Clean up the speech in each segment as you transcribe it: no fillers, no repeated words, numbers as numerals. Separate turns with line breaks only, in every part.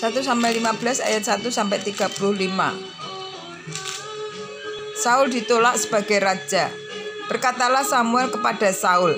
1-15 ayat 1-35. Saul ditolak sebagai raja. Berkatalah Samuel kepada Saul,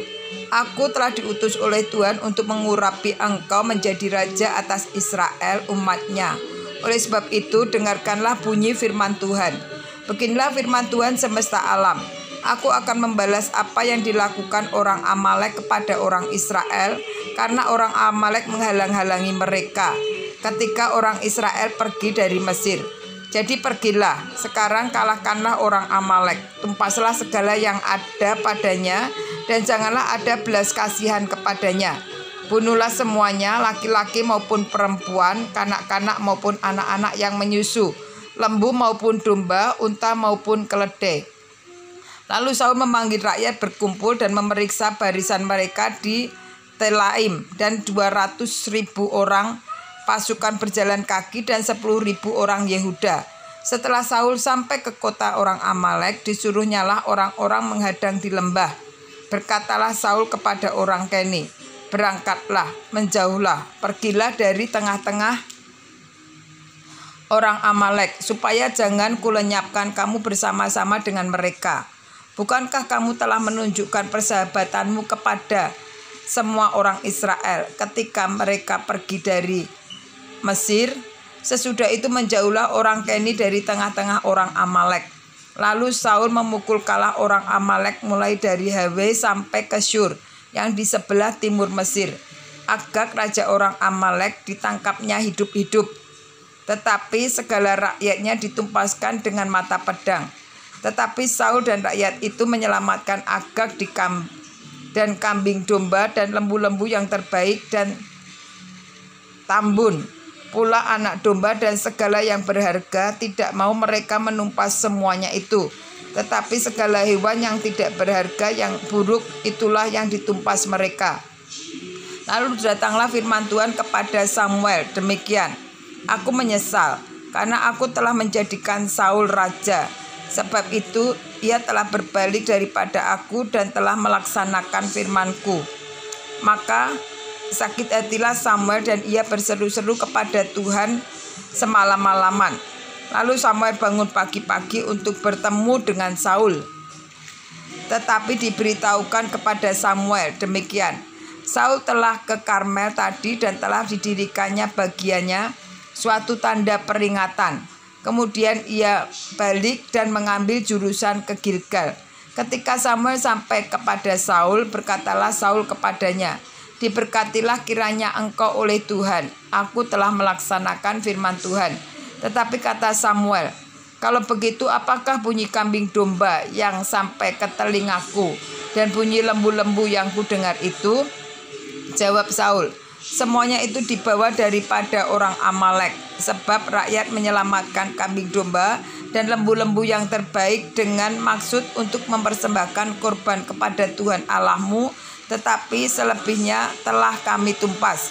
"Aku telah diutus oleh Tuhan untuk mengurapi engkau menjadi raja atas Israel umatnya. Oleh sebab itu dengarkanlah bunyi firman Tuhan. Beginilah firman Tuhan semesta alam. Aku akan membalas apa yang dilakukan orang Amalek kepada orang Israel, karena orang Amalek menghalang-halangi mereka ketika orang Israel pergi dari Mesir. Jadi pergilah, sekarang kalahkanlah orang Amalek, tumpaslah segala yang ada padanya, dan janganlah ada belas kasihan kepadanya. Bunuhlah semuanya, laki-laki maupun perempuan, kanak-kanak maupun anak-anak yang menyusu, lembu maupun domba, unta maupun keledai." Lalu Saul memanggil rakyat berkumpul dan memeriksa barisan mereka di Telaim, dan 200.000 orang pasukan berjalan kaki dan 10.000 orang Yehuda. Setelah Saul sampai ke kota orang Amalek, disuruhnyalah orang-orang menghadang di lembah. Berkatalah Saul kepada orang Keni, "Berangkatlah, menjauhlah, pergilah dari tengah-tengah orang Amalek, supaya jangan kulenyapkan kamu bersama-sama dengan mereka. Bukankah kamu telah menunjukkan persahabatanmu kepada semua orang Israel ketika mereka pergi dari Mesir?" Sesudah itu menjauhlah orang Keni dari tengah-tengah orang Amalek. Lalu Saul memukul kalah orang Amalek mulai dari Hawe sampai ke Syur yang di sebelah timur Mesir. Agag raja orang Amalek ditangkapnya hidup-hidup, tetapi segala rakyatnya ditumpaskan dengan mata pedang. Tetapi Saul dan rakyat itu menyelamatkan Agag dan kambing domba dan lembu-lembu yang terbaik dan tambun, pula anak domba dan segala yang berharga. Tidak mau mereka menumpas semuanya itu, tetapi segala hewan yang tidak berharga yang buruk itulah yang ditumpas mereka. Lalu datanglah firman Tuhan kepada Samuel demikian, "Aku menyesal karena aku telah menjadikan Saul raja. Sebab itu ia telah berbalik daripada aku dan telah melaksanakan firmanku." Maka sakit hatilah Samuel dan ia berseru-seru kepada Tuhan semalam-malaman. Lalu Samuel bangun pagi-pagi untuk bertemu dengan Saul. Tetapi diberitahukan kepada Samuel demikian, "Saul telah ke Karmel tadi dan telah didirikannya bagiannya suatu tanda peringatan." Kemudian ia balik dan mengambil jurusan ke Gilgal. Ketika Samuel sampai kepada Saul, berkatalah Saul kepadanya, "Diberkatilah kiranya engkau oleh Tuhan. Aku telah melaksanakan firman Tuhan." Tetapi kata Samuel, "Kalau begitu apakah bunyi kambing domba yang sampai ke telingaku dan bunyi lembu-lembu yang kudengar itu?" Jawab Saul, "Semuanya itu dibawa daripada orang Amalek, sebab rakyat menyelamatkan kambing domba dan lembu-lembu yang terbaik dengan maksud untuk mempersembahkan korban kepada Tuhan Allahmu, tetapi selebihnya telah kami tumpas."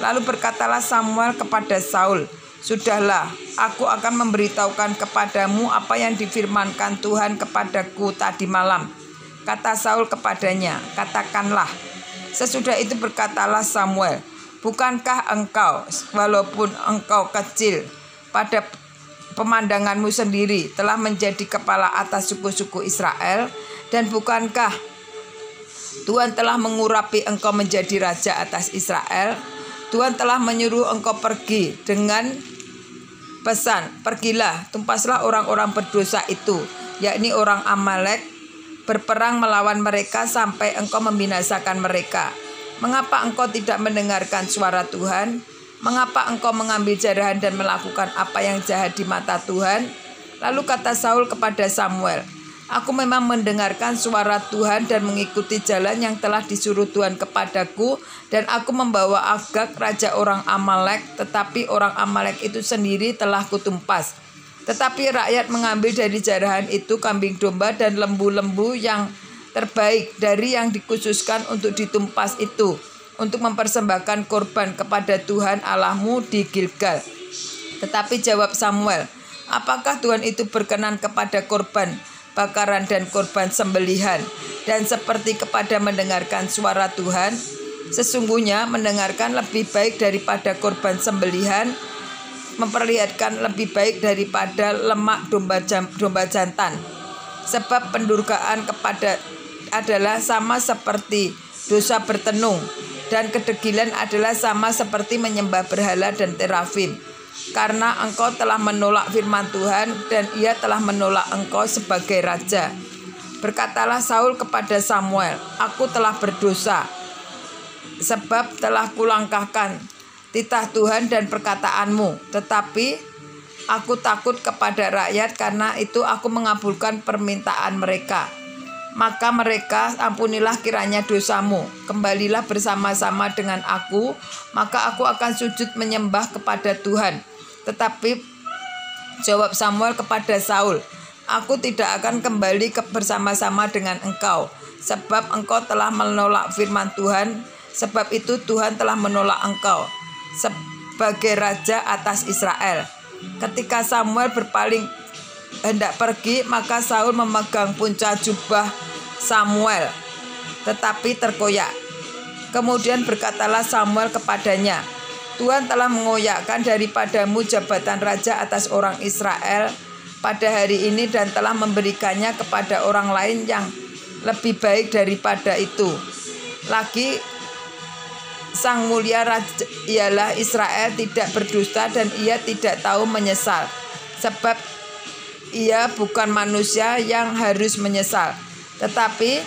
Lalu berkatalah Samuel kepada Saul, "Sudahlah, aku akan memberitahukan kepadamu apa yang difirmankan Tuhan kepadaku tadi malam." Kata Saul kepadanya, "Katakanlah." Sesudah itu berkatalah Samuel, "Bukankah engkau, walaupun engkau kecil pada pemandanganmu sendiri, telah menjadi kepala atas suku-suku Israel? Dan bukankah Tuhan telah mengurapi engkau menjadi raja atas Israel? Tuhan telah menyuruh engkau pergi dengan pesan, 'Pergilah, tumpaslah orang-orang berdosa itu, yakni orang Amalek, berperang melawan mereka sampai engkau membinasakan mereka.' Mengapa engkau tidak mendengarkan suara Tuhan? Mengapa engkau mengambil jarahan dan melakukan apa yang jahat di mata Tuhan?" Lalu kata Saul kepada Samuel, "Aku memang mendengarkan suara Tuhan dan mengikuti jalan yang telah disuruh Tuhan kepadaku, dan aku membawa Agag raja orang Amalek, tetapi orang Amalek itu sendiri telah kutumpas. Tetapi rakyat mengambil dari jarahan itu kambing domba dan lembu-lembu yang terbaik dari yang dikhususkan untuk ditumpas itu, untuk mempersembahkan korban kepada Tuhan Allahmu di Gilgal." Tetapi jawab Samuel, "Apakah Tuhan itu berkenan kepada korban bakaran dan korban sembelihan, dan seperti kepada mendengarkan suara Tuhan? Sesungguhnya mendengarkan lebih baik daripada korban sembelihan, memperlihatkan lebih baik daripada lemak domba jantan. Sebab pendurgaan kepada adalah sama seperti dosa bertenung, dan kedegilan adalah sama seperti menyembah berhala dan terafim. Karena engkau telah menolak firman Tuhan, dan ia telah menolak engkau sebagai raja. Berkatalah Saul kepada Samuel, aku telah berdosa, sebab telah kulangkahkan titah Tuhan dan perkataanmu. Tetapi aku takut kepada rakyat, karena itu aku mengabulkan permintaan mereka. Maka mereka, ampunilah kiranya dosamu, kembalilah bersama-sama dengan aku, maka aku akan sujud menyembah kepada Tuhan. Tetapi jawab Samuel kepada Saul, aku tidak akan kembali bersama-sama dengan engkau, sebab engkau telah menolak firman Tuhan. Sebab itu Tuhan telah menolak engkau sebagai raja atas Israel. Ketika Samuel berpaling hendak pergi, maka Saul memegang punca jubah Samuel, tetapi terkoyak. Kemudian berkatalah Samuel kepadanya, Tuhan telah mengoyakkan daripadamu jabatan raja atas orang Israel pada hari ini, dan telah memberikannya kepada orang lain yang lebih baik daripada itu. Lagi sang mulia raja ialah Israel tidak berdusta, dan ia tidak tahu menyesal, sebab ia bukan manusia yang harus menyesal. Tetapi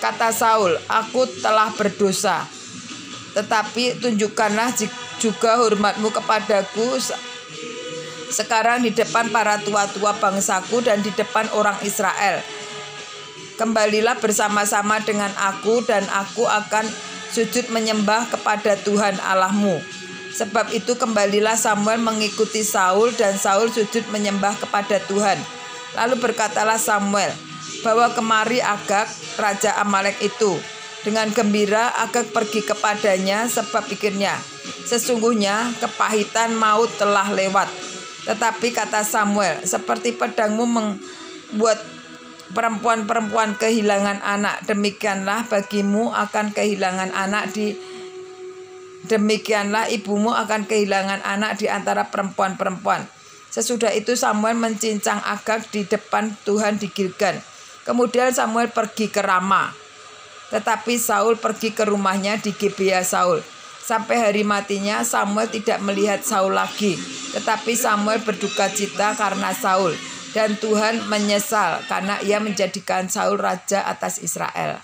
kata Saul, aku telah berdosa, tetapi tunjukkanlah juga hormatmu kepadaku sekarang di depan para tua-tua bangsaku dan di depan orang Israel. Kembalilah bersama-sama dengan aku, dan aku akan sujud menyembah kepada Tuhan Allahmu. Sebab itu kembalilah Samuel mengikuti Saul, dan Saul sujud menyembah kepada Tuhan. Lalu berkatalah Samuel, bawa kemari Agag, raja Amalek itu. Dengan gembira Agag pergi kepadanya, sebab pikirnya, sesungguhnya kepahitan maut telah lewat. Tetapi kata Samuel, seperti pedangmu membuat perempuan-perempuan kehilangan anak, demikianlah bagimu akan kehilangan anak demikianlah ibumu akan kehilangan anak di antara perempuan-perempuan. Sesudah itu Samuel mencincang Agag di depan Tuhan di Gilgal. Kemudian Samuel pergi ke Rama, tetapi Saul pergi ke rumahnya di Gibea Saul. Sampai hari matinya Samuel tidak melihat Saul lagi, tetapi Samuel berduka cita karena Saul, dan Tuhan menyesal karena ia menjadikan Saul raja atas Israel.